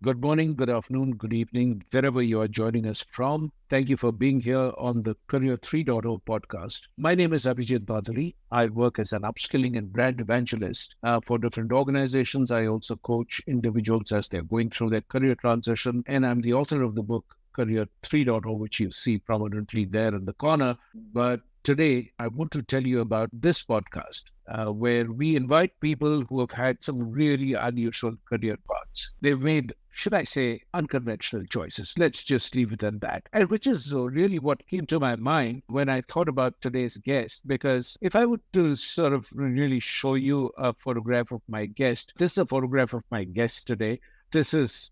Good morning, good afternoon, good evening, wherever you are joining us from. Thank you for being here on the Career 3.0 podcast. My name is Abhijit Bhaduri. I work as an upskilling and brand evangelist for different organizations. I also coach individuals as they're going through their career transition. And I'm the author of the book Career 3.0, which you see prominently there in the corner. But today, I want to tell you about this podcast where we invite people who have had some really unusual career paths. They've made, should I say, unconventional choices. Let's just leave it at that. And which is really what came to my mind when I thought about today's guest. Because if I were to sort of really show you a photograph of my guest, this is a photograph of my guest today. This is,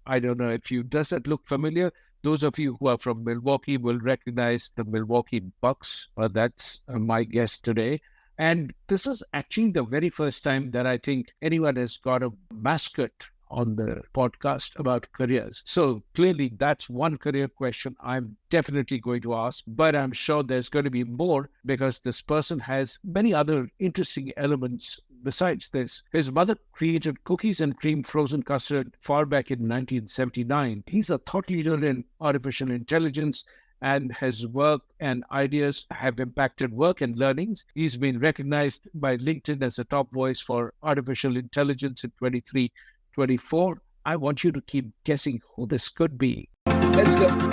I don't know if you, does that look familiar? Those of you who are from Milwaukee will recognize the Milwaukee Bucks. That's my guest today. And this is actually the very first time that I think anyone has got a mascot on the podcast about careers. So clearly that's one career question I'm definitely going to ask, but I'm sure there's going to be more because this person has many other interesting elements besides this. His mother created cookies and cream frozen custard far back in 1979. He's a thought leader in artificial intelligence, and his work and ideas have impacted work and learnings. He's been recognized by LinkedIn as a top voice for artificial intelligence in 23-24. I want you to keep guessing who this could be. Let's go.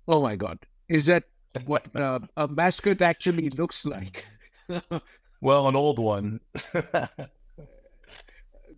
Oh my God. Is that what a mascot actually looks like? Well, an old one.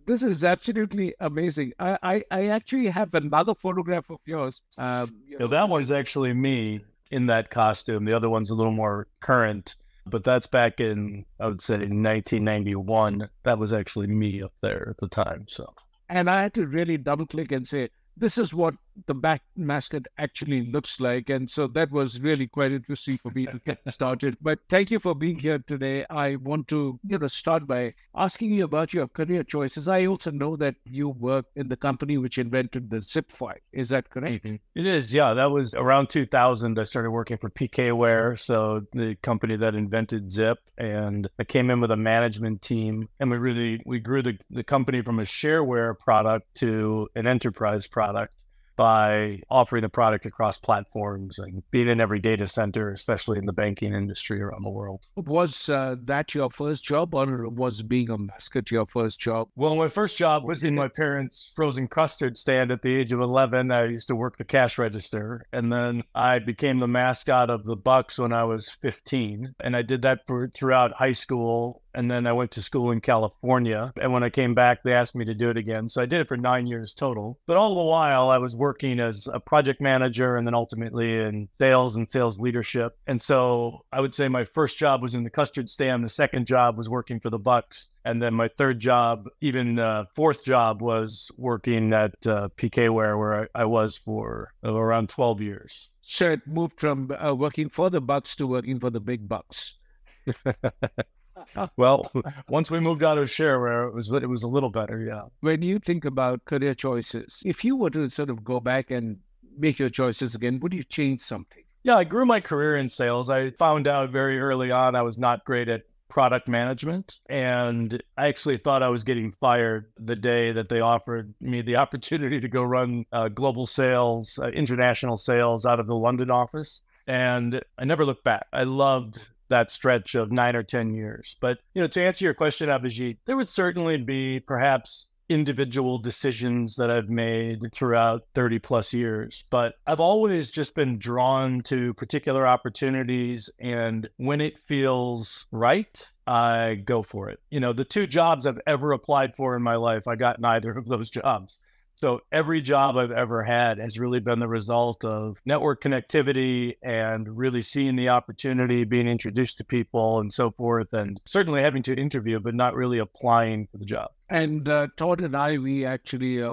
This is absolutely amazing. I actually have another photograph of yours. That one's actually me in that costume. The other one's a little more current, but that's back in, I would say, 1991. That was actually me up there at the time. So, and I had to really double click and say, this is what the back mascot actually looks like. And so that was really quite interesting for me to get started. But thank you for being here today. I want to start by asking you about your career choices. I also know that you work in the company which invented the zip file. Is that correct? It is, yeah. That was around 2000. I started working for PKware, so the company that invented Zip. And I came in with a management team, and we grew the company from a shareware product to an enterprise product by offering the product across platforms and being in every data center, especially in the banking industry around the world. Was that your first job, or was being a mascot your first job? Well, my first job was in my parents' frozen custard stand at the age of 11. I used to work the cash register, and then I became the mascot of the Bucks when I was 15. And I did that throughout high school. And then I went to school in California. And when I came back, they asked me to do it again. So I did it for 9 years total. But all the while, I was working as a project manager and then ultimately in sales and sales leadership. And so I would say my first job was in the custard stand. The second job was working for the Bucks. And then my third job, even fourth job, was working at PKware, where I was for around 12 years. So it moved from working for the Bucks to working for the big bucks. Well, once we moved out of shareware, it was a little better, yeah. When you think about career choices, if you were to sort of go back and make your choices again, would you change something? Yeah, I grew my career in sales. I found out very early on I was not great at product management, and I actually thought I was getting fired the day that they offered me the opportunity to go run global sales, international sales out of the London office. And I never looked back. I loved that stretch of 9 or 10 years. But, to answer your question, Abhijit, there would certainly be perhaps individual decisions that I've made throughout 30 plus years, but I've always just been drawn to particular opportunities. And when it feels right, I go for it. The 2 jobs I've ever applied for in my life, I got neither of those jobs. So every job I've ever had has really been the result of network connectivity and really seeing the opportunity, being introduced to people and so forth, and certainly having to interview, but not really applying for the job. And Todd and I, we actually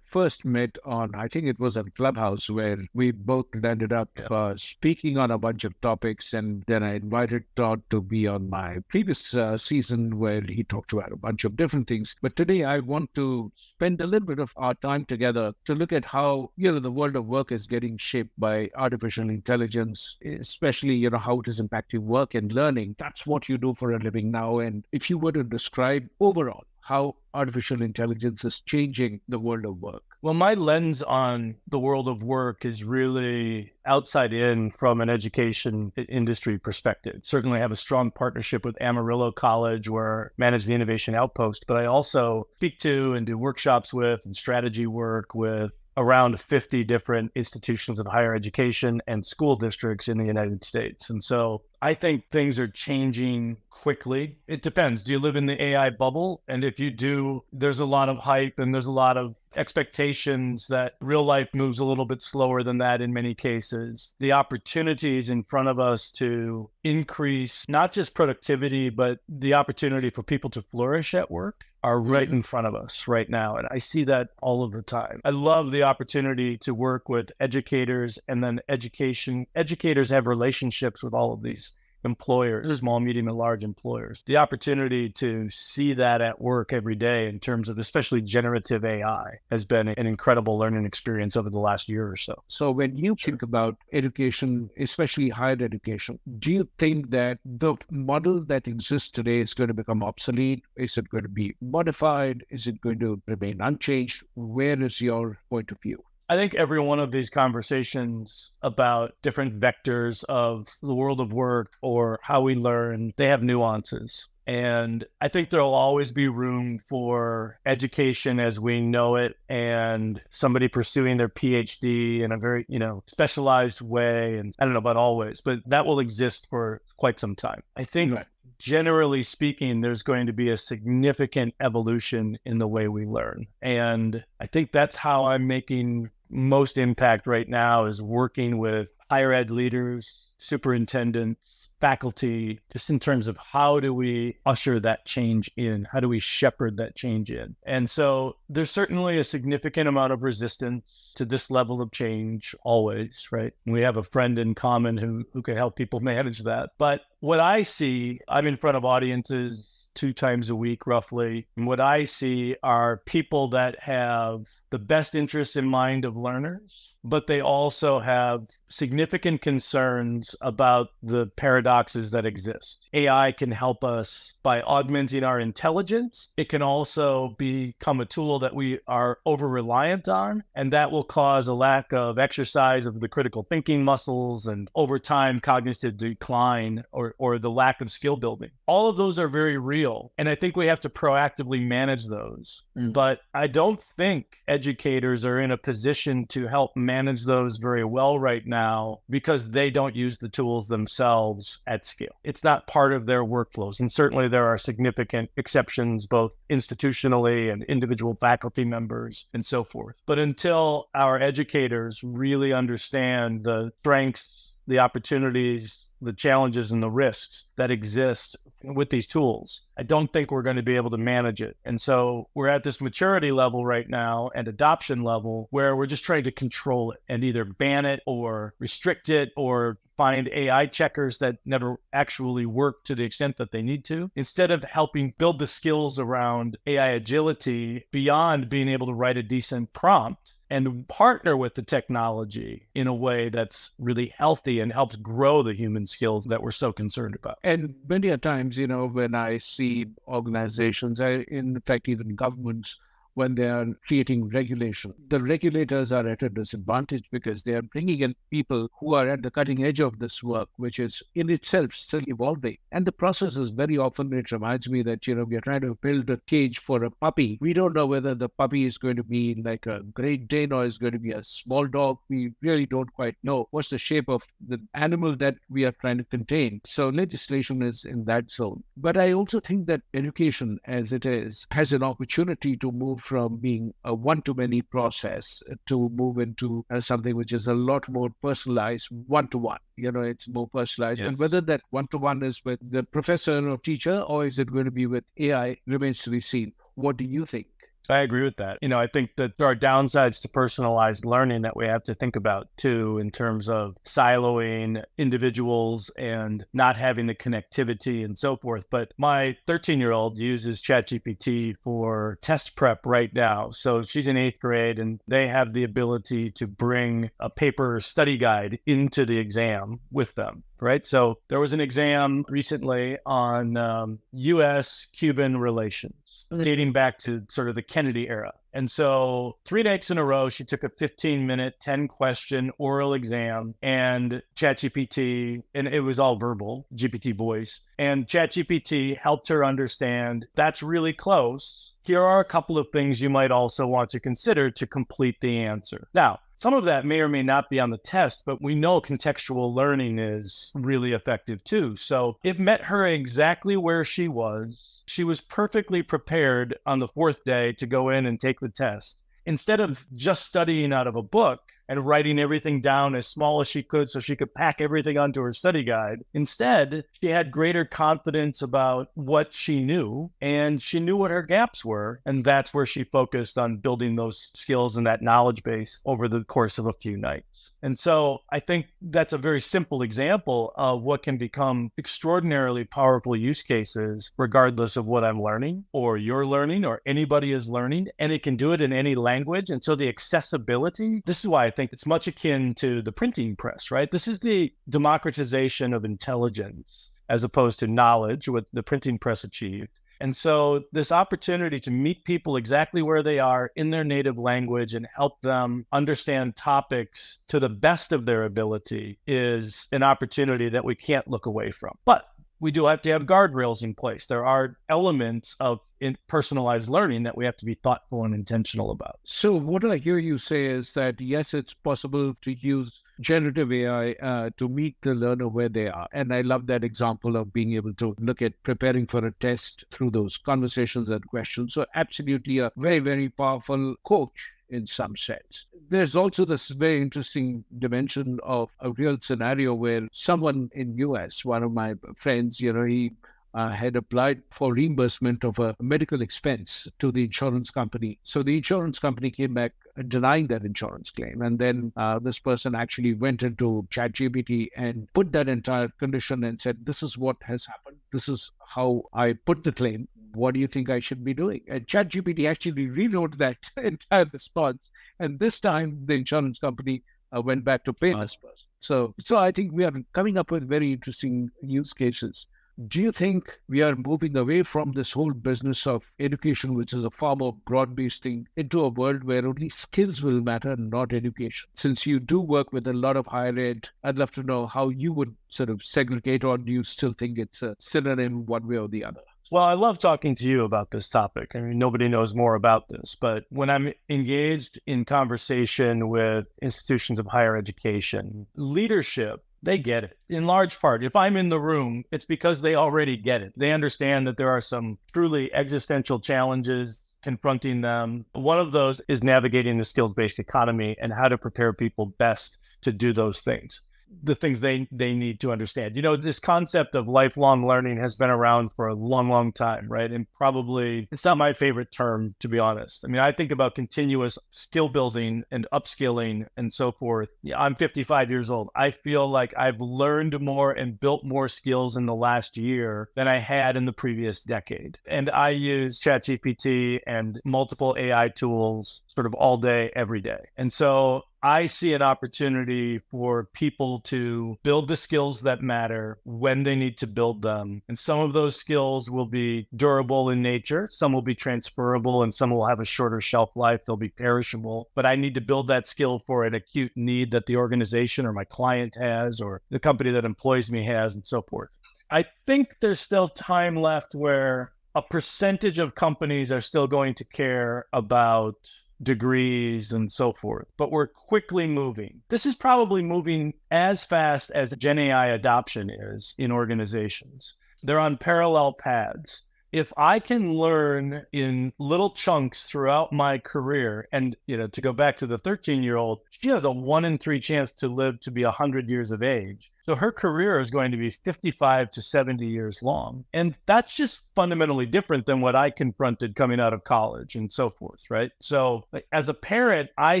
first met on, I think it was at Clubhouse, where we both ended up speaking on a bunch of topics. And then I invited Todd to be on my previous season where he talked about a bunch of different things. But today I want to spend a little bit of our time together to look at how, the world of work is getting shaped by artificial intelligence, especially, how it is impacting work and learning. That's what you do for a living now. And if you were to describe overall how artificial intelligence is changing the world of work. Well, my lens on the world of work is really outside in from an education industry perspective. Certainly I have a strong partnership with Amarillo College where I manage the Innovation Outpost, but I also speak to and do workshops with and strategy work with around 50 different institutions of higher education and school districts in the United States. And so I think things are changing quickly. It depends. Do you live in the AI bubble? And if you do, there's a lot of hype and there's a lot of expectations that real life moves a little bit slower than that in many cases. The opportunities in front of us to increase not just productivity, but the opportunity for people to flourish at work are right in front of us right now. And I see that all of the time. I love the opportunity to work with educators, and then educators have relationships with all of these employers, small, medium, and large employers. The opportunity to see that at work every day in terms of especially generative AI has been an incredible learning experience over the last year or so. So when you think about education, especially higher education, do you think that the model that exists today is going to become obsolete? Is it going to be modified? Is it going to remain unchanged? Where is your point of view? I think every one of these conversations about different vectors of the world of work or how we learn, they have nuances. And I think there'll always be room for education as we know it and somebody pursuing their PhD in a very, specialized way. And I don't know about always, but that will exist for quite some time. I think generally speaking, there's going to be a significant evolution in the way we learn. And I think that's how I'm making most impact right now, is working with higher ed leaders, superintendents, faculty, just in terms of how do we usher that change in? How do we shepherd that change in? And so there's certainly a significant amount of resistance to this level of change always, right? We have a friend in common who can help people manage that. But what I see, I'm in front of audiences 2 times a week, roughly. And what I see are people that have the best interests in mind of learners, but they also have significant concerns about the paradoxes that exist. AI can help us by augmenting our intelligence. It can also become a tool that we are over-reliant on, and that will cause a lack of exercise of the critical thinking muscles and over time cognitive decline or the lack of skill building. All of those are very real, and I think we have to proactively manage those. But I don't think educators are in a position to help manage those very well right now because they don't use the tools themselves at scale. It's not part of their workflows. And certainly there are significant exceptions, both institutionally and individual faculty members and so forth. But until our educators really understand the strengths, the opportunities, the challenges and the risks that exist with these tools, I don't think we're going to be able to manage it. And so we're at this maturity level right now and adoption level where we're just trying to control it and either ban it or restrict it or find AI checkers that never actually work to the extent that they need to, instead of helping build the skills around AI agility beyond being able to write a decent prompt and partner with the technology in a way that's really healthy and helps grow the human skills that we're so concerned about. And many a times, when I see organizations, in fact, even governments, when they are creating regulation, the regulators are at a disadvantage because they are bringing in people who are at the cutting edge of this work, which is in itself still evolving. And the process is very often, it reminds me that, we are trying to build a cage for a puppy. We don't know whether the puppy is going to be like a Great Dane or is going to be a small dog. We really don't quite know what's the shape of the animal that we are trying to contain. So legislation is in that zone. But I also think that education as it is has an opportunity to move from being a one-to-many process to move into something which is a lot more personalized, one-to-one. It's more personalized. Yes. And whether that one-to-one is with the professor or teacher, or is it going to be with AI, remains to be seen. What do you think? I agree with that. I think that there are downsides to personalized learning that we have to think about too, in terms of siloing individuals and not having the connectivity and so forth. But my 13-year-old uses ChatGPT for test prep right now. So she's in 8th grade and they have the ability to bring a paper study guide into the exam with them. Right. So there was an exam recently on U.S.-Cuban relations dating back to sort of the Kennedy era. And so 3 nights in a row, she took a 15-minute, 10-question oral exam and ChatGPT, and it was all verbal, GPT voice. And ChatGPT helped her understand that's really close. Here are a couple of things you might also want to consider to complete the answer. Now, some of that may or may not be on the test, but we know contextual learning is really effective too. So it met her exactly where she was. She was perfectly prepared on the 4th day to go in and take the test. Instead of just studying out of a book and writing everything down as small as she could so she could pack everything onto her study guide, instead, she had greater confidence about what she knew, and she knew what her gaps were. And that's where she focused on building those skills and that knowledge base over the course of a few nights. And so I think that's a very simple example of what can become extraordinarily powerful use cases, regardless of what I'm learning or you're learning or anybody is learning, and it can do it in any language. And so the accessibility, this is why I think it's much akin to the printing press, right? This is the democratization of intelligence as opposed to knowledge, what the printing press achieved. And so this opportunity to meet people exactly where they are in their native language and help them understand topics to the best of their ability is an opportunity that we can't look away from. But we do have to have guardrails in place. There are elements of personalized learning that we have to be thoughtful and intentional about. So what I hear you say is that, yes, it's possible to use generative AI to meet the learner where they are. And I love that example of being able to look at preparing for a test through those conversations and questions. So absolutely a very, very powerful coach in some sense. There's also this very interesting dimension of a real scenario where someone in US, one of my friends, he had applied for reimbursement of a medical expense to the insurance company. So the insurance company came back denying that insurance claim. And then this person actually went into ChatGPT and put that entire condition and said, this is what has happened. This is how I put the claim. What do you think I should be doing? And ChatGPT actually rewrote that entire response. And this time, the insurance company went back to pay this person. So I think we are coming up with very interesting use cases. Do you think we are moving away from this whole business of education, which is a far more broad-based thing, into a world where only skills will matter, not education? Since you do work with a lot of higher ed, I'd love to know how you would sort of segregate, or do you still think it's a synonym one way or the other? Well, I love talking to you about this topic. I mean, nobody knows more about this, but when I'm engaged in conversation with institutions of higher education, leadership, they get it in large part. If I'm in the room, it's because they already get it. They understand that there are some truly existential challenges confronting them. One of those is navigating the skills-based economy and how to prepare people best to do those things. The things they need to understand. This concept of lifelong learning has been around for a long, long time, right? And probably it's not my favorite term, to be honest. I mean, I think about continuous skill building and upskilling and so forth. I'm 55 years old. I feel like I've learned more and built more skills in the last year than I had in the previous decade. And I use ChatGPT and multiple AI tools sort of all day, every day. And so I see an opportunity for people to build the skills that matter when they need to build them. And some of those skills will be durable in nature. Some will be transferable and some will have a shorter shelf life. They'll be perishable. But I need to build that skill for an acute need that the organization or my client has or the company that employs me has and so forth. I think there's still time left where a percentage of companies are still going to care about degrees and so forth, but we're quickly moving. This is probably moving as fast as Gen AI adoption is in organizations. They're on parallel paths. If I can learn in little chunks throughout my career, and to go back to the 13-year-old, she has a 1 in 3 chance to live to be 100 years of age. So her career is going to be 55 to 70 years long. And that's just fundamentally different than what I confronted coming out of college and so forth, right? So as a parent, I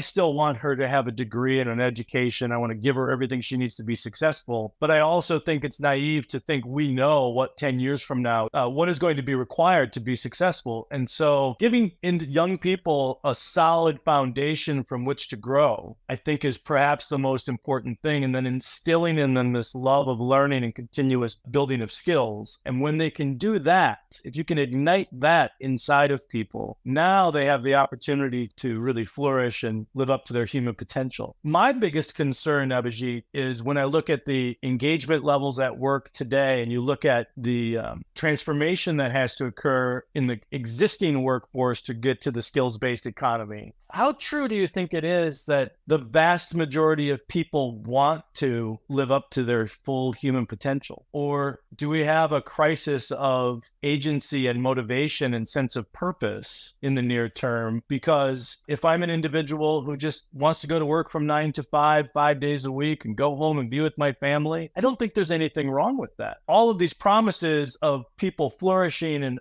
still want her to have a degree and an education. I want to give her everything she needs to be successful. But I also think it's naive to think we know what 10 years from now, what is going to be required to be successful. And so giving young people a solid foundation from which to grow, I think is perhaps the most important thing. And then instilling in them this love of learning and continuous building of skills. And when they can do that, if you can ignite that inside of people, now they have the opportunity to really flourish and live up to their human potential. My biggest concern, Abhijit, is when I look at the engagement levels at work today, and you look at the transformation that has to occur in the existing workforce to get to the skills-based economy. How true do you think it is that the vast majority of people want to live up to their full human potential? Or do we have a crisis of agency and motivation and sense of purpose in the near term? Because if I'm an individual who just wants to go to work from 9 to 5, 5 days a week and go home and be with my family, I don't think there's anything wrong with that. All of these promises of people flourishing and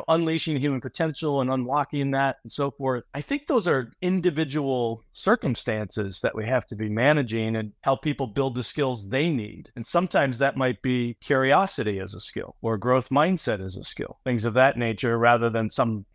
unleashing human potential and unlocking that and so forth. I think those are individual circumstances that we have to be managing and help people build the skills they need. And sometimes that might be curiosity as a skill or growth mindset as a skill, things of that nature, rather than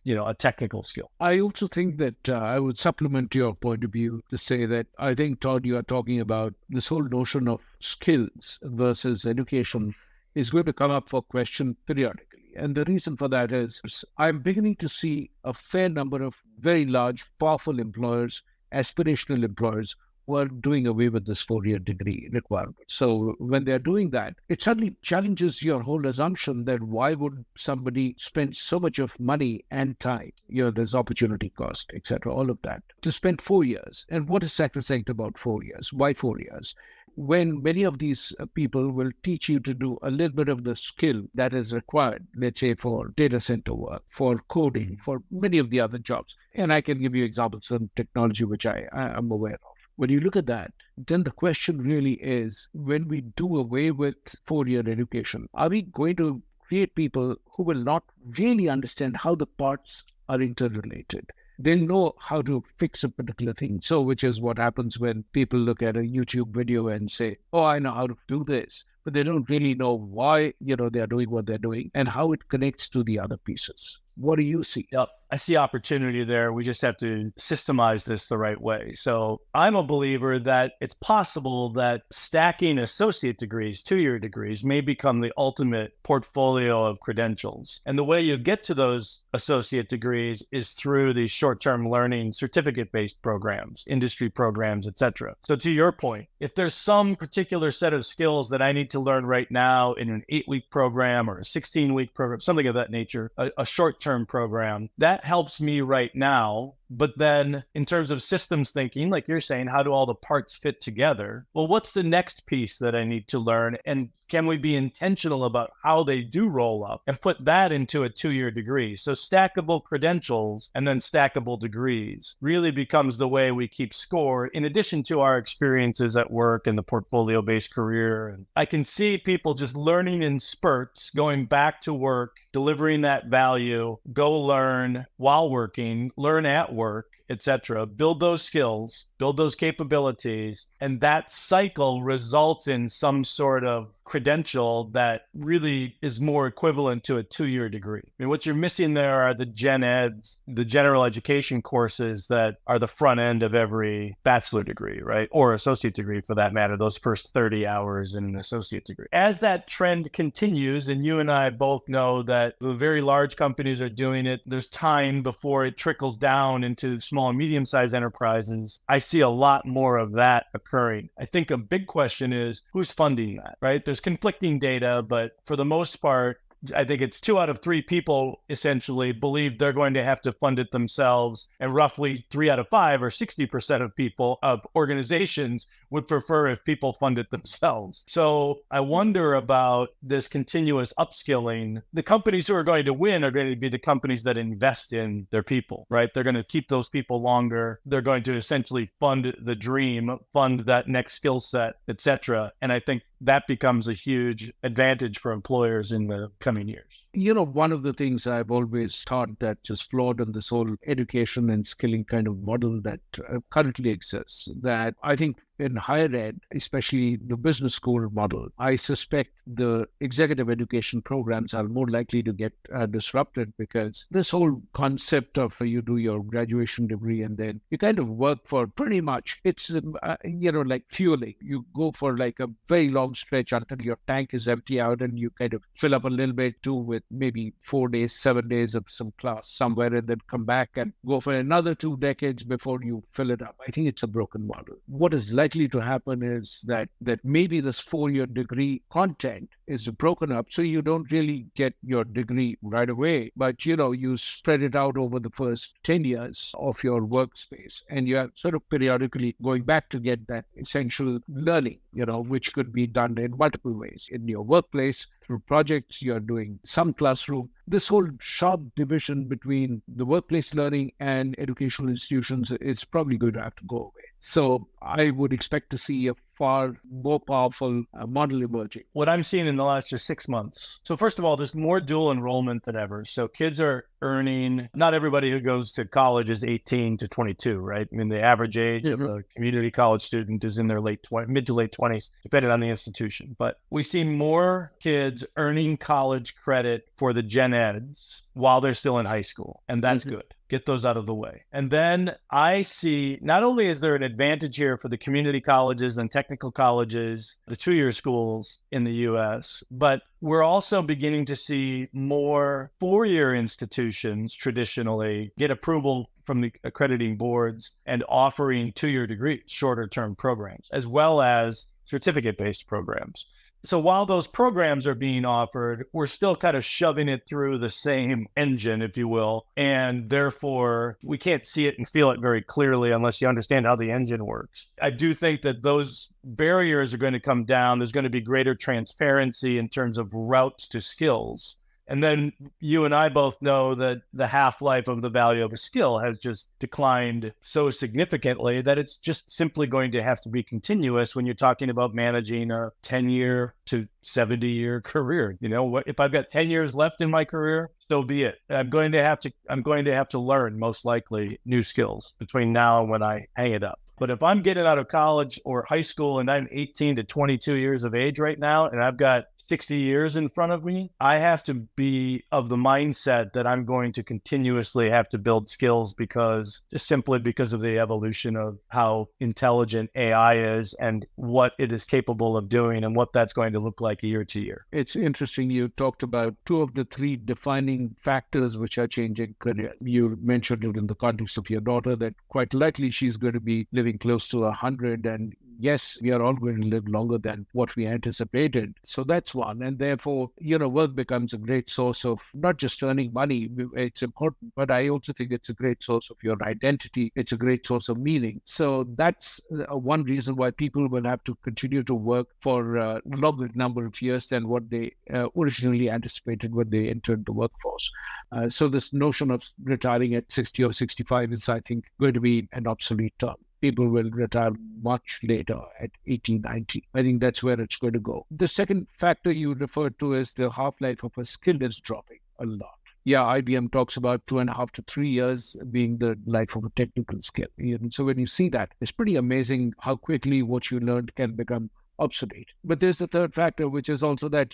a technical skill. I also think that I would supplement your point of view to say that I think, Todd, you are talking about this whole notion of skills versus education is going to come up for question periodically. And the reason for that is I'm beginning to see a fair number of very large, powerful employers, aspirational employers, who are doing away with this 4-year degree requirement. So when they're doing that, it suddenly challenges your whole assumption that why would somebody spend so much of money and time, there's opportunity cost, etc., all of that, to spend 4 years. And what is sacrosanct about 4 years? Why 4 years? When many of these people will teach you to do a little bit of the skill that is required, let's say for data center work, for coding, for many of the other jobs. And I can give you examples of technology which I am aware of. When you look at that, then the question really is, when we do away with 4-year education, are we going to create people who will not really understand how the parts are interrelated? They'll know how to fix a particular thing. So, which is what happens when people look at a YouTube video and say, oh, I know how to do this. But they don't really know why, they're doing what they're doing and how it connects to the other pieces. What do you see? Yep. I see opportunity there. We just have to systemize this the right way. So I'm a believer that it's possible that stacking associate degrees, 2-year degrees, may become the ultimate portfolio of credentials. And the way you get to those associate degrees is through these short-term learning certificate-based programs, industry programs, etc. So to your point, if there's some particular set of skills that I need to learn right now in an 8-week program or a 16-week program, something of that nature, a short-term program, that helps me right now. But then in terms of systems thinking, like you're saying, how do all the parts fit together? Well, what's the next piece that I need to learn? And can we be intentional about how they do roll up and put that into a 2-year degree? So stackable credentials and then stackable degrees really becomes the way we keep score, in addition to our experiences at work and the portfolio-based career. And I can see people just learning in spurts, going back to work, delivering that value, go learn while working, learn at work, etc. Build those skills, build those capabilities, and that cycle results in some sort of credential that really is more equivalent to a 2-year degree. I mean, what you're missing there are the gen eds, the general education courses that are the front end of every bachelor degree, right? Or associate degree for that matter, those first 30 hours in an associate degree. As that trend continues, and you and I both know that the very large companies are doing it, there's time before it trickles down into small and medium-sized enterprises. I see a lot more of that occurring. I think a big question is, who's funding that, right? There's conflicting data, but for the most part, I think it's 2 out of 3 people essentially believe they're going to have to fund it themselves. And roughly 3 out of 5 or 60% of people, of organizations, would prefer if people fund it themselves. So I wonder about this continuous upskilling. The companies who are going to win are going to be the companies that invest in their people, right? They're going to keep those people longer. They're going to essentially fund the dream, fund that next skill set, etc. And I think that becomes a huge advantage for employers in the coming years. One of the things I've always thought that just flawed in this whole education and skilling kind of model that currently exists, that I think in higher ed, especially the business school model, I suspect the executive education programs are more likely to get disrupted, because this whole concept of you do your graduation degree and then you kind of work for pretty much, it's, like fueling. You go for like a very long stretch until your tank is empty out, and you kind of fill up a little bit too with maybe 4 days, 7 days of some class somewhere, and then come back and go for another 2 decades before you fill it up. I think it's a broken model. What is likely to happen is that maybe this 4-year degree content is broken up, so you don't really get your degree right away, but you spread it out over the first 10 years of your workspace, and you're sort of periodically going back to get that essential learning, which could be done in multiple ways. In your workplace, through projects, you're doing some classroom. This whole sharp division between the workplace learning and educational institutions is probably going to have to go away. So I would expect to see a far more powerful model emerging. What I'm seeing in the last just 6 months. So first of all, there's more dual enrollment than ever. So kids are earning, not everybody who goes to college is 18 to 22, right? I mean, the average age of a community college student is in their mid to late 20s, depending on the institution. But we see more kids earning college credit for the gen eds while they're still in high school. And that's good. Get those out of the way. And then I see, not only is there an advantage here for the community colleges and technical colleges, the 2-year schools in the US, but we're also beginning to see more 4-year institutions traditionally get approval from the accrediting boards and offering 2-year degrees, shorter term programs, as well as certificate-based programs. So while those programs are being offered, we're still kind of shoving it through the same engine, if you will. And therefore, we can't see it and feel it very clearly unless you understand how the engine works. I do think that those barriers are going to come down. There's going to be greater transparency in terms of routes to skills. And then you and I both know that the half-life of the value of a skill has just declined so significantly that it's just simply going to have to be continuous when you're talking about managing a 10-year to 70-year career. If I've got 10 years left in my career, so be it. I'm going to have to learn, most likely, new skills between now and when I hang it up. But if I'm getting out of college or high school and I'm 18 to 22 years of age right now, and I've got 60 years in front of me, I have to be of the mindset that I'm going to continuously have to build skills simply because of the evolution of how intelligent AI is and what it is capable of doing and what that's going to look like year to year. It's interesting. You talked about 2 of the 3 defining factors which are changing careers. You mentioned it in the context of your daughter that quite likely she's going to be living close to 100, and yes, we are all going to live longer than what we anticipated. So that's one. And therefore, work becomes a great source of not just earning money. It's important, but I also think it's a great source of your identity. It's a great source of meaning. So that's one reason why people will have to continue to work for a longer number of years than what they originally anticipated when they entered the workforce. So this notion of retiring at 60 or 65 is, I think, going to be an obsolete term. People will retire much later at 80, 90. I think that's where it's going to go. The second factor you referred to is the half-life of a skill is dropping a lot. Yeah, IBM talks about 2.5 to 3 years being the life of a technical skill. And so when you see that, it's pretty amazing how quickly what you learned can become obsolete. But there's the third factor, which is also that,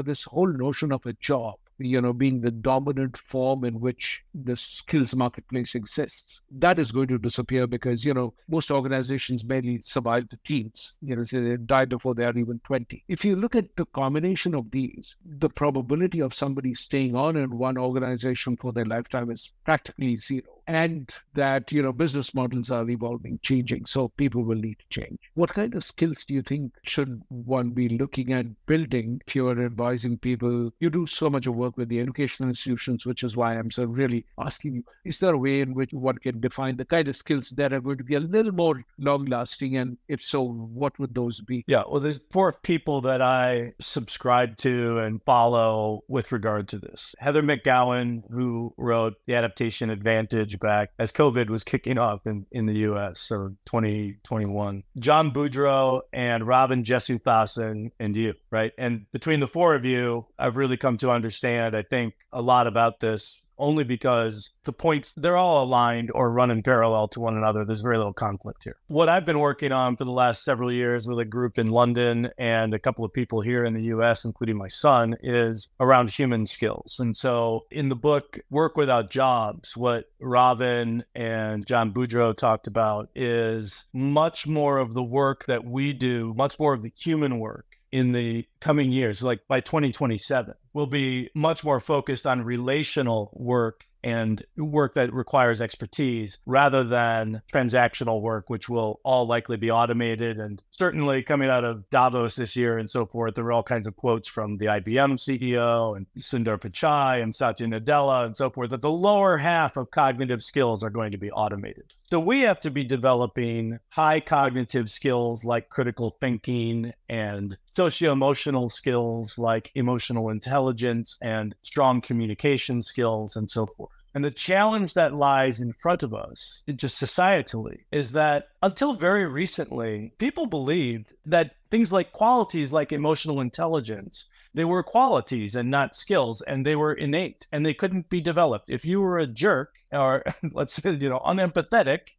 this whole notion of a job, being the dominant form in which the skills marketplace exists, that is going to disappear because, most organizations barely survive the teens, so they die before they are even 20. If you look at the combination of these, the probability of somebody staying on in one organization for their lifetime is practically zero. And that, business models are evolving, changing, so people will need to change. What kind of skills do you think should one be looking at building if you are advising people? You do so much of work with the educational institutions, which is why I'm so really asking you, is there a way in which one can define the kind of skills that are going to be a little more long-lasting? And if so, what would those be? Yeah, well, there's 4 people that I subscribe to and follow with regard to this. Heather McGowan, who wrote The Adaptation Advantage, college back as COVID was kicking off in the US, or 2021. John Boudreaux and Robin Jesuthasan and you, right? And between the four of you, I've really come to understand, I think, a lot about this, only because the points, they're all aligned or run in parallel to one another. There's very little conflict here. What I've been working on for the last several years with a group in London and a couple of people here in the US, including my son, is around human skills. And so in the book, Work Without Jobs, what Robin and John Boudreaux talked about is much more of the work that we do, much more of the human work in the coming years, like by 2027, will be much more focused on relational work and work that requires expertise rather than transactional work, which will all likely be automated. And certainly coming out of Davos this year and so forth, there were all kinds of quotes from the IBM CEO and Sundar Pichai and Satya Nadella and so forth, that the lower half of cognitive skills are going to be automated. So we have to be developing high cognitive skills like critical thinking and socio-emotional skills like emotional intelligence and strong communication skills and so forth. And the challenge that lies in front of us, just societally, is that until very recently, people believed that things like qualities like emotional intelligence, they were qualities and not skills, and they were innate and they couldn't be developed. If you were a jerk or let's say, unempathetic,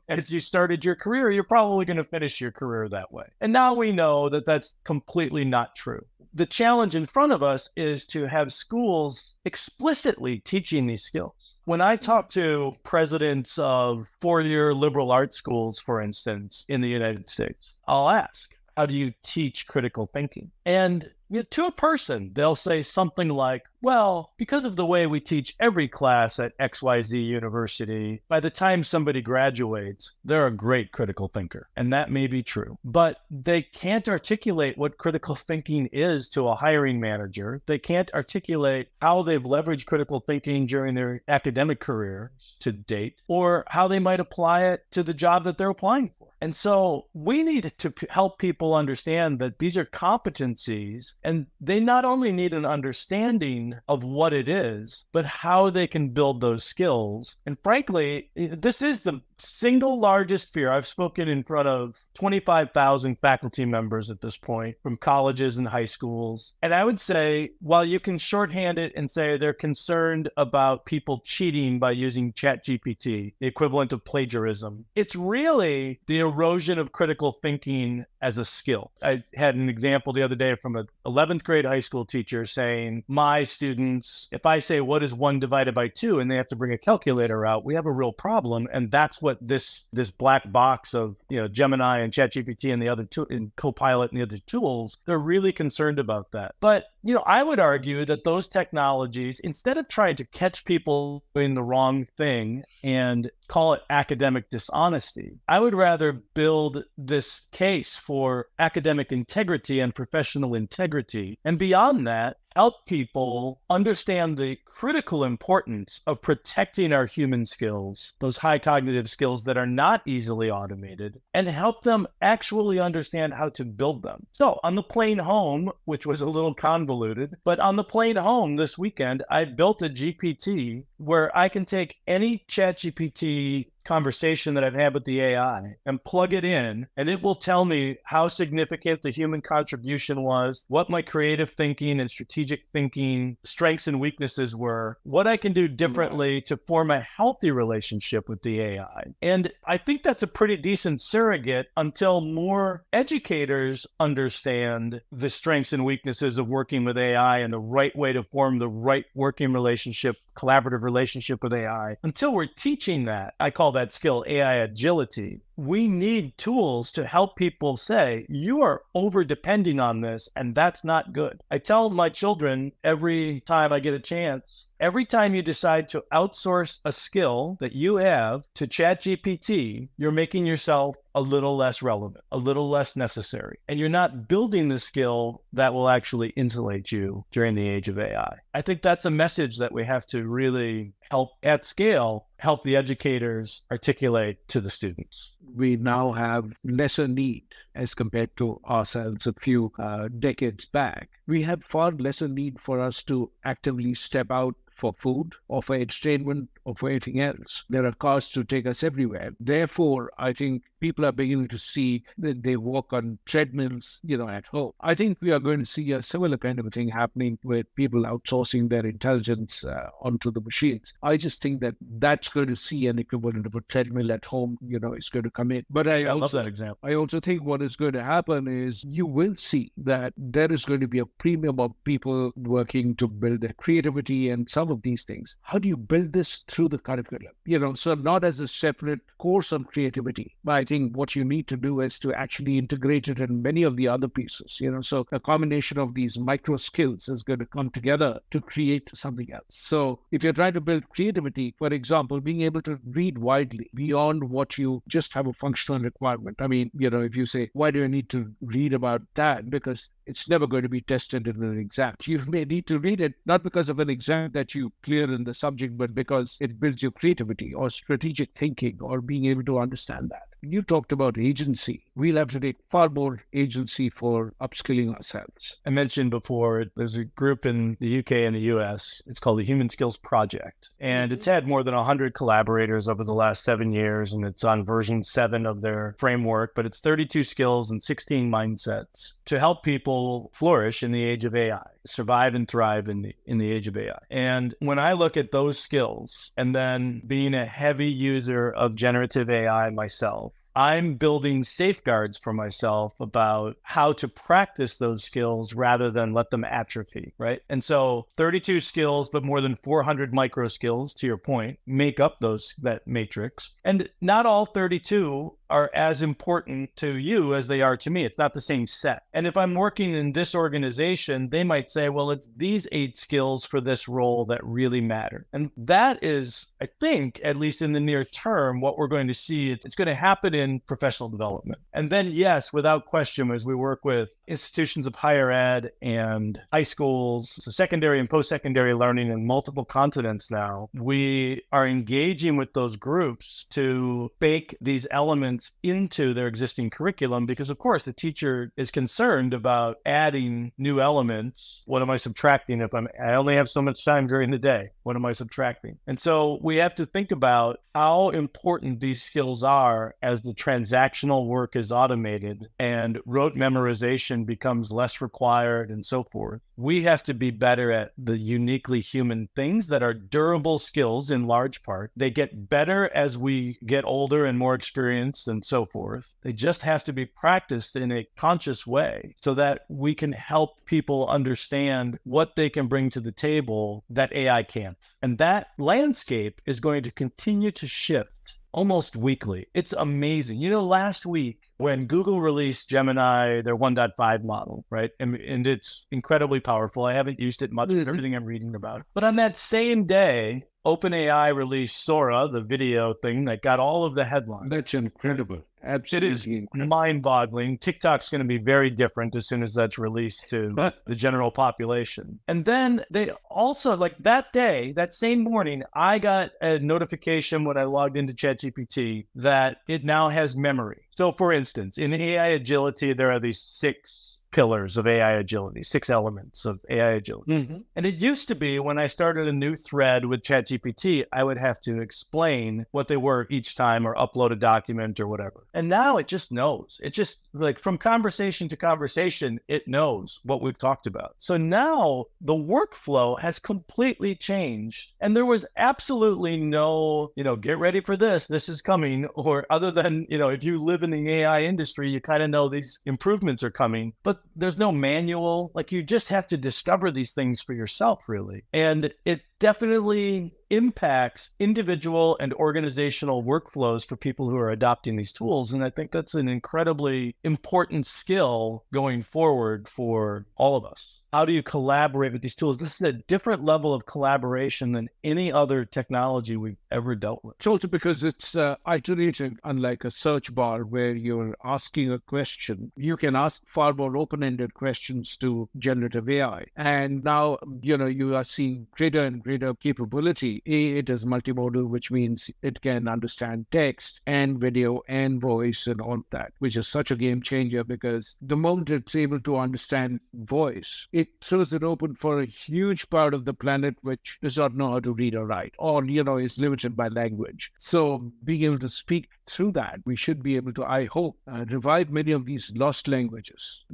as you started your career, you're probably going to finish your career that way. And now we know that that's completely not true. The challenge in front of us is to have schools explicitly teaching these skills. When I talk to presidents of four-year liberal arts schools, for instance, in the United States, I'll ask, how do you teach critical thinking? And to a person, they'll say something like, well, because of the way we teach every class at XYZ University, by the time somebody graduates, they're a great critical thinker. And that may be true. But they can't articulate what critical thinking is to a hiring manager. They can't articulate how they've leveraged critical thinking during their academic career to date, or how they might apply it to the job that they're applying for. And so we need to help people understand that these are competencies, and they not only need an understanding of what it is, but how they can build those skills. And frankly, this is the single largest fear. I've spoken in front of 25,000 faculty members at this point from colleges and high schools. And I would say, while you can shorthand it and say they're concerned about people cheating by using ChatGPT, the equivalent of plagiarism, it's really the erosion of critical thinking as a skill. I had an example the other day from an 11th grade high school teacher saying, my students, if I say, what is 1 divided by 2, and they have to bring a calculator out, we have a real problem. And that's what this black box of Gemini and ChatGPT and the other two, and Copilot and the other tools, they're really concerned about that. But I would argue that those technologies, instead of trying to catch people doing the wrong thing and call it academic dishonesty, I would rather build this case for academic integrity and professional integrity. And beyond that, help people understand the critical importance of protecting our human skills, those high cognitive skills that are not easily automated, and help them actually understand how to build them. So on the plane home, which was a little convoluted, but on the plane home this weekend, I built a GPT where I can take any ChatGPT conversation that I've had with the AI and plug it in, and it will tell me how significant the human contribution was, what my creative thinking and strategic thinking strengths and weaknesses were, what I can do differently to form a healthy relationship with the AI. And I think that's a pretty decent surrogate until more educators understand the strengths and weaknesses of working with AI and the right way to form the right working relationship, collaborative relationship with AI. Until we're teaching that, I call that skill AI agility. We need tools to help people say, you are over depending on this, and that's not good. I tell my children every time I get a chance, every time you decide to outsource a skill that you have to ChatGPT, you're making yourself a little less relevant, a little less necessary. And you're not building the skill that will actually insulate you during the age of AI. I think that's a message that we have to really help at scale, help the educators articulate to the students. We now have lesser need as compared to ourselves a few decades back. We have far lesser need for us to actively step out for food or for entertainment or for anything else. There are cars to take us everywhere. Therefore, I think people are beginning to see that they walk on treadmills, at home. I think we are going to see a similar kind of a thing happening with people outsourcing their intelligence onto the machines. I just think that that's going to see an equivalent of a treadmill at home, is going to come in. But I love that example. I also think what is going to happen is you will see that there is going to be a premium of people working to build their creativity and some of these things. How do you build this through the curriculum? So not as a separate course on creativity, but I think what you need to do is to actually integrate it in many of the other pieces, so a combination of these micro skills is going to come together to create something else. So if you're trying to build creativity, for example, being able to read widely beyond what you just have a functional requirement. I mean, if you say, why do I need to read about that? Because it's never going to be tested in an exam. You may need to read it, not because of an exam that you clear in the subject, but because it builds your creativity or strategic thinking or being able to understand that. You talked about agency. We'll have to take far more agency for upskilling ourselves. I mentioned before, there's a group in the UK and the US. It's called the Human Skills Project. And it's had more than 100 collaborators over the last 7 years. And it's on version 7 of their framework. But it's 32 skills and 16 mindsets to help people flourish in the age of AI, survive and thrive in the age of AI. And when I look at those skills, and then being a heavy user of generative AI myself, I'm building safeguards for myself about how to practice those skills rather than let them atrophy, right? And so 32 skills, but more than 400 micro skills, to your point, make up that matrix. And not all 32 are as important to you as they are to me. It's not the same set. And if I'm working in this organization, they might say, well, it's these 8 skills for this role that really matter. And that is, I think, at least in the near term, what we're going to see. It's going to happen in professional development. And then, yes, without question, as we work with institutions of higher ed and high schools, so secondary and post-secondary learning in multiple continents now, we are engaging with those groups to bake these elements into their existing curriculum because, of course, the teacher is concerned about adding new elements. What am I subtracting if I only have so much time during the day? What am I subtracting? And so we have to think about how important these skills are as the transactional work is automated and rote memorization becomes less required and so forth. We have to be better at the uniquely human things that are durable skills in large part. They get better as we get older and more experienced and so forth. They just have to be practiced in a conscious way so that we can help people understand what they can bring to the table that AI can't. And that landscape is going to continue to shift almost weekly. It's amazing. Last week when Google released Gemini, their 1.5 model, right? And it's incredibly powerful. I haven't used it much in everything I'm reading about. But on that same day, OpenAI released Sora, the video thing that got all of the headlines. That's incredible. Absolutely. It is mind-boggling. TikTok's going to be very different as soon as that's released to the general population. And then they also, that day, that same morning, I got a notification when I logged into ChatGPT that it now has memory. So for instance, in AI agility, there are these 6 pillars of AI agility, 6 elements of AI agility. Mm-hmm. And it used to be when I started a new thread with ChatGPT, I would have to explain what they were each time or upload a document or whatever. And now it just knows. It just from conversation to conversation, it knows what we've talked about. So now the workflow has completely changed. And there was absolutely no, get ready for this is coming. Or other than, if you live in the AI industry, you kind of know these improvements are coming. But there's no manual. You just have to discover these things for yourself, really. And it definitely impacts individual and organizational workflows for people who are adopting these tools. And I think that's an incredibly important skill going forward for all of us. How do you collaborate with these tools? This is a different level of collaboration than any other technology we've ever dealt with. It's also because it's iterative, unlike a search bar where you're asking a question. You can ask far more open-ended questions to generative AI. And now, you are seeing greater and greater greater capability. It is multimodal, which means it can understand text and video and voice and all that, which is such a game changer, because the moment it's able to understand voice, it throws it open for a huge part of the planet which does not know how to read or write, or, is limited by language. So being able to speak through that, we should be able to, I hope, revive many of these lost languages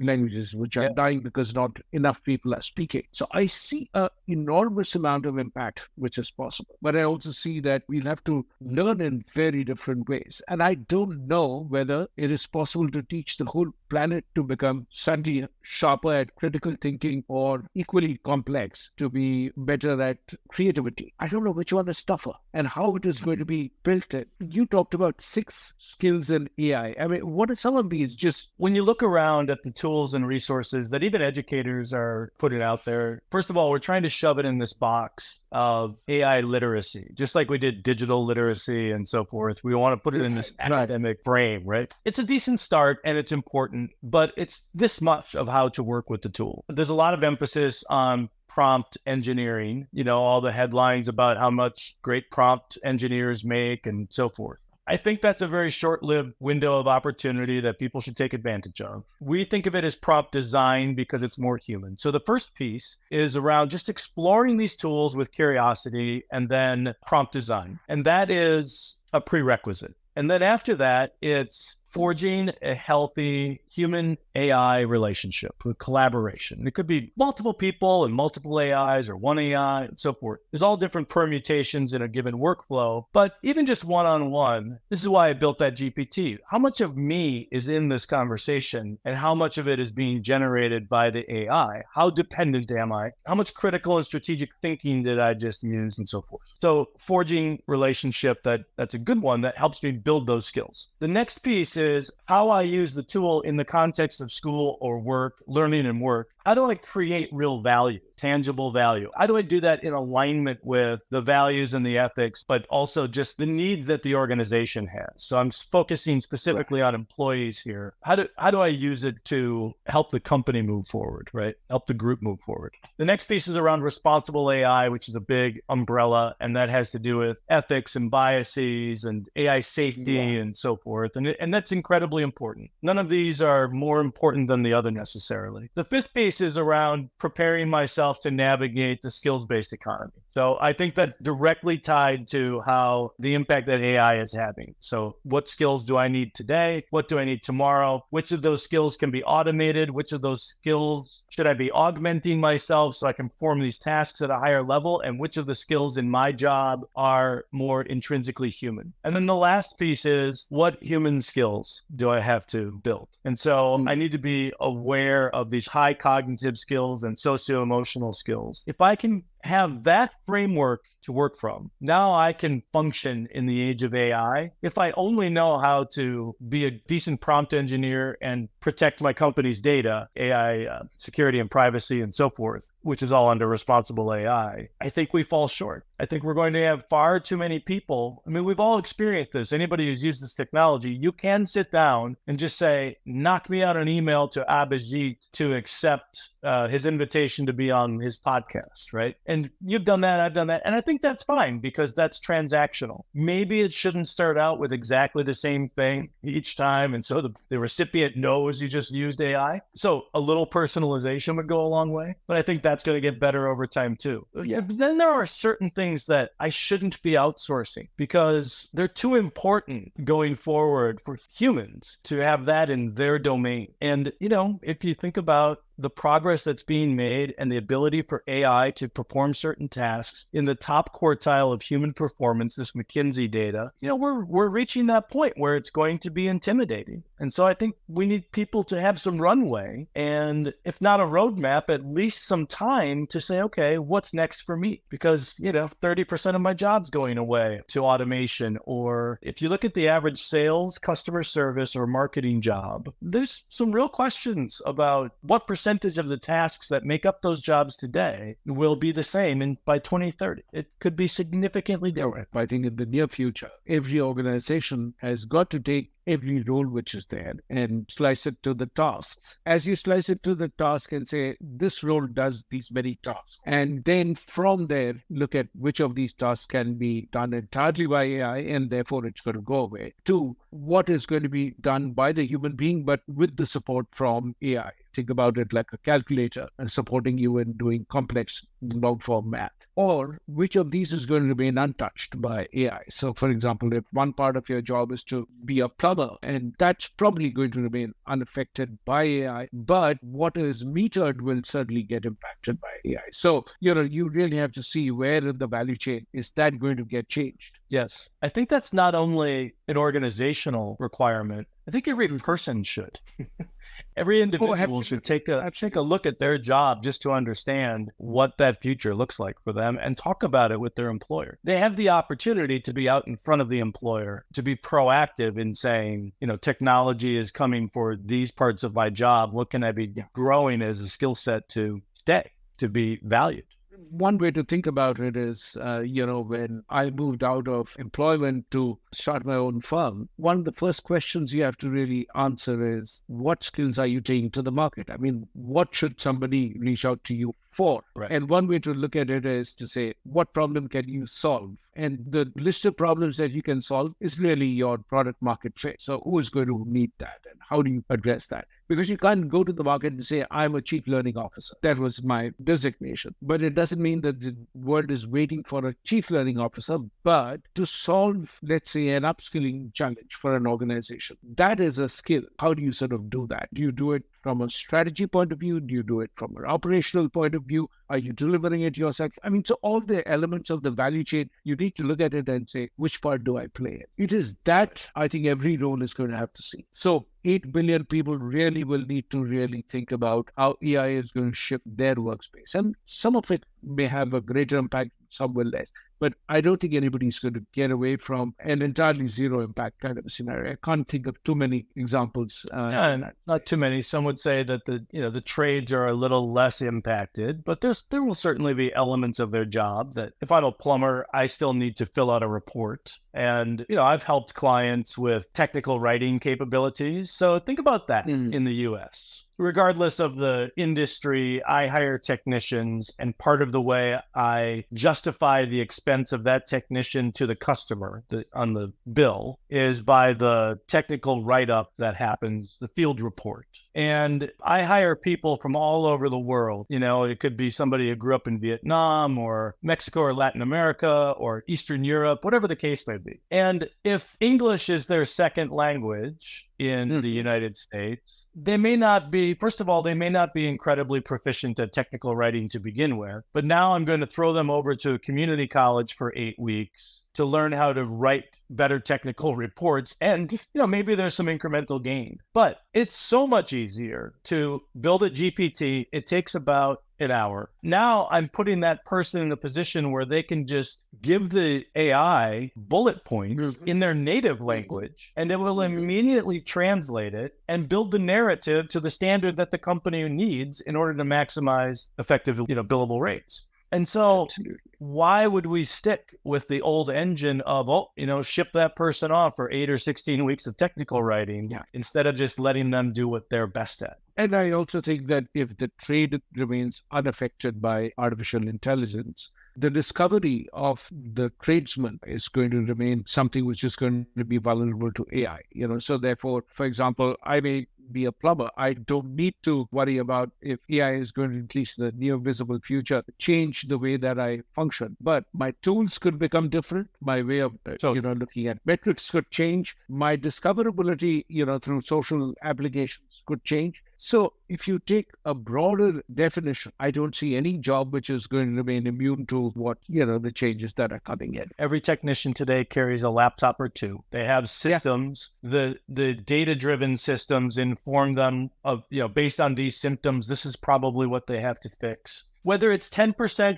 which are dying because not enough people are speaking. So I see an enormous amount of impact which is possible. But I also see that we'll have to learn in very different ways. And I don't know whether it is possible to teach the whole planet to become suddenly sharper at critical thinking or equally complex to be better at creativity. I don't know which one is tougher and how it is going to be built in. You talked about 6 skills in AI. I mean, what are some of these? Just when you look around at the tools and resources that even educators are putting out there, first of all, we're trying to shove it in this box of AI literacy, just like we did digital literacy and so forth. We want to put it in this academic frame, right? It's a decent start and it's important, but it's this much of how to work with the tool. There's a lot of emphasis on prompt engineering, all the headlines about how much great prompt engineers make and so forth. I think that's a very short-lived window of opportunity that people should take advantage of. We think of it as prompt design because it's more human. So the first piece is around just exploring these tools with curiosity and then prompt design. And that is a prerequisite. And then after that, it's forging a healthy human AI relationship with collaboration. It could be multiple people and multiple AIs or one AI and so forth. There's all different permutations in a given workflow, but even just one-on-one, this is why I built that GPT. How much of me is in this conversation and how much of it is being generated by the AI? How dependent am I? How much critical and strategic thinking did I just use and so forth? So forging relationship, that's a good one that helps me build those skills. The next piece is how I use the tool in the context of school or work, learning and work. How do I create real value, tangible value? How do I do that in alignment with the values and the ethics, but also just the needs that the organization has? So I'm focusing specifically on employees here. How do I use it to help the company move forward, right? Help the group move forward. The next piece is around responsible AI, which is a big umbrella, and that has to do with ethics and biases and AI safety and so forth. And that's incredibly important. None of these are more important than the other necessarily. The fifth piece is around preparing myself to navigate the skills-based economy. So I think that's directly tied to how the impact that AI is having. So what skills do I need today? What do I need tomorrow? Which of those skills can be automated? Which of those skills should I be augmenting myself so I can perform these tasks at a higher level? And which of the skills in my job are more intrinsically human? And then the last piece is, what human skills do I have to build? And so I need to be aware of these high cognitive skills and socio-emotional skills. If I can have that framework to work from, now I can function in the age of AI. If I only know how to be a decent prompt engineer and protect my company's data, AI security and privacy and so forth, which is all under responsible AI, I think we fall short. I think we're going to have far too many people. I mean, we've all experienced this. Anybody who's used this technology, you can sit down and just say, knock me out an email to Abhijit to accept his invitation to be on his podcast, right? And you've done that, I've done that. And I think that's fine because that's transactional. Maybe it shouldn't start out with exactly the same thing each time. And so the recipient knows you just used AI. So a little personalization would go a long way. But I think that's going to get better over time too. Yeah. But then there are certain things that I shouldn't be outsourcing because they're too important going forward for humans to have that in their domain. And, if you think about the progress that's being made and the ability for AI to perform certain tasks in the top quartile of human performance, this McKinsey data, we're reaching that point where it's going to be intimidating. And so I think we need people to have some runway and if not a roadmap, at least some time to say, okay, what's next for me? Because, 30% of my job's going away to automation. Or if you look at the average sales, customer service, or marketing job, there's some real questions about what percentage of the tasks that make up those jobs today will be the same by 2030. It could be significantly different. I think in the near future, every organization has got to take every role which is there and slice it to the tasks. As you slice it to the task and say, this role does these many tasks. And then from there, look at which of these tasks can be done entirely by AI and therefore it's going to go away. Two, what is going to be done by the human being, but with the support from AI. Think about it like a calculator and supporting you in doing complex long form math. Or which of these is going to remain untouched by AI? So, for example, if one part of your job is to be a plumber, and that's probably going to remain unaffected by AI, but what is metered will certainly get impacted by AI. So, you really have to see where in the value chain is that going to get changed. Yes. I think that's not only an organizational requirement. I think every person should. Every individual should take a look at their job just to understand what that future looks like for them and talk about it with their employer. They have the opportunity to be out in front of the employer, to be proactive in saying, technology is coming for these parts of my job. What can I be growing as a skill set to stay, to be valued? One way to think about it is, when I moved out of employment to start my own firm, one of the first questions you have to really answer is, what skills are you taking to the market? I mean, what should somebody reach out to you for? Right. And one way to look at it is to say, what problem can you solve? And the list of problems that you can solve is really your product market fit. So who is going to meet that and how do you address that? Because you can't go to the market and say, I'm a chief learning officer. That was my designation. But it doesn't mean that the world is waiting for a chief learning officer, but to solve, let's say, an upskilling challenge for an organization. That is a skill. How do you sort of do that? Do you do it from a strategy point of view? Do you do it from an operational point of view? Are you delivering it yourself? I mean, so all the elements of the value chain, you need to look at it and say, which part do I play in? It is that I think every role is going to have to see. So 8 billion people really will need to really think about how AI is going to shift their workspace. And some of it may have a greater impact, some will less. But I don't think anybody's going to get away from an entirely zero impact kind of a scenario. I can't think of too many examples. Not too many. Some would say that the trades are a little less impacted, but there will certainly be elements of their job that if I'm a plumber, I still need to fill out a report. And, I've helped clients with technical writing capabilities. So think about that in the US. Regardless of the industry, I hire technicians, and part of the way I justify the expense of that technician to the customer on the bill is by the technical write-up that happens, the field report. And I hire people from all over the world. It could be somebody who grew up in Vietnam or Mexico or Latin America or Eastern Europe, whatever the case may be. And if English is their second language in the United States, they may not be incredibly proficient at technical writing to begin with. But now I'm going to throw them over to a community college for 8 weeks to learn how to write better technical reports. And, maybe there's some incremental gain, but it's so much easier to build a GPT. It takes about an hour. Now I'm putting that person in a position where they can just give the AI bullet points in their native language, and it will immediately translate it and build the narrative to the standard that the company needs in order to maximize effective, billable rates. And so why would we stick with the old engine of, ship that person off for 8 or 16 weeks of technical writing instead of just letting them do what they're best at? And I also think that if the trade remains unaffected by artificial intelligence, the discovery of the tradesman is going to remain something which is going to be vulnerable to AI. So therefore, for example, I may be a plumber. I don't need to worry about if AI is going to, at least in the near visible future, change the way that I function. But my tools could become different. My way of looking at metrics could change. My discoverability, through social applications could change. So if you take a broader definition, I don't see any job which is going to remain immune to what, the changes that are coming in. Every technician today carries a laptop or two. They have systems. The data-driven systems inform them of, based on these symptoms, this is probably what they have to fix. Whether it's 10%,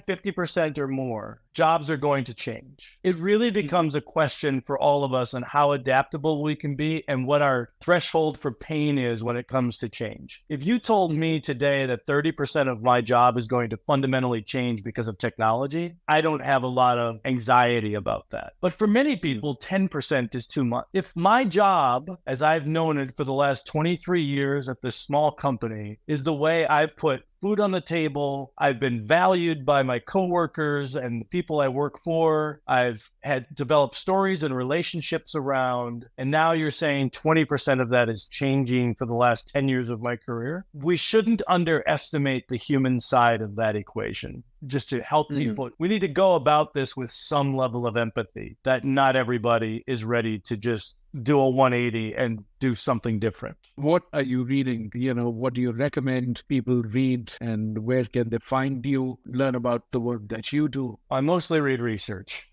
50%, or more, jobs are going to change. It really becomes a question for all of us on how adaptable we can be and what our threshold for pain is when it comes to change. If you told me today that 30% of my job is going to fundamentally change because of technology, I don't have a lot of anxiety about that. But for many people, 10% is too much. If my job, as I've known it for the last 23 years at this small company, is the way I've put food on the table, I've been valued by my coworkers and the people I work for, I've had developed stories and relationships around, and now you're saying 20% of that is changing for the last 10 years of my career. We shouldn't underestimate the human side of that equation. Just to help people, we need to go about this with some level of empathy that not everybody is ready to just do a 180 and do something different. What are you reading? What do you recommend people read, and where can they find you, learn about the work that you do? I mostly read research.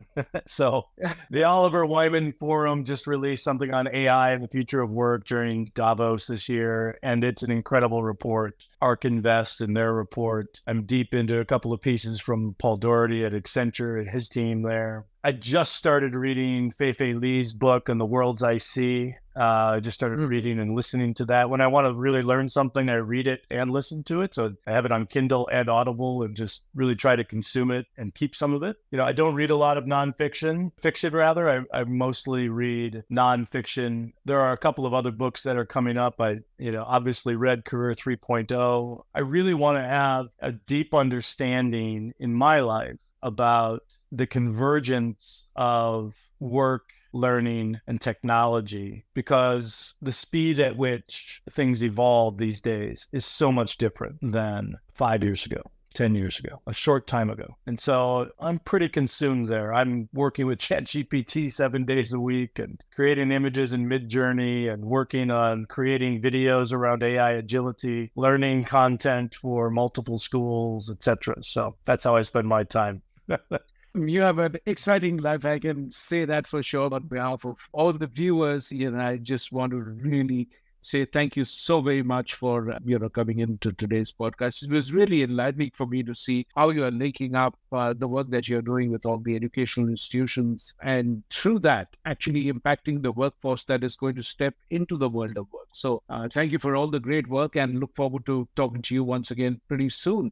So the Oliver Wyman Forum just released something on AI and the future of work during Davos this year, and it's an incredible report. ARK Invest in their report. I'm deep into a couple of pieces from Paul Doherty at Accenture and his team there. I just started reading Fei-Fei Li's book on the worlds I see. I just started reading and listening to that. When I want to really learn something, I read it and listen to it. So I have it on Kindle and Audible and just really try to consume it and keep some of it. I don't read a lot of fiction rather. I mostly read nonfiction. There are a couple of other books that are coming up. I obviously read Career 3.0. I really want to have a deep understanding in my life about the convergence of work, learning, and technology, because the speed at which things evolve these days is so much different than 5 years ago, 10 years ago, a short time ago. And so I'm pretty consumed there. I'm working with ChatGPT 7 days a week and creating images in Midjourney and working on creating videos around AI agility, learning content for multiple schools, etc. So that's how I spend my time. You have an exciting life. I can say that for sure. On behalf of all the viewers, I just want to really say thank you so very much for coming into today's podcast. It was really enlightening for me to see how you are linking up the work that you're doing with all the educational institutions, and through that actually impacting the workforce that is going to step into the world of work. So thank you for all the great work, and look forward to talking to you once again pretty soon.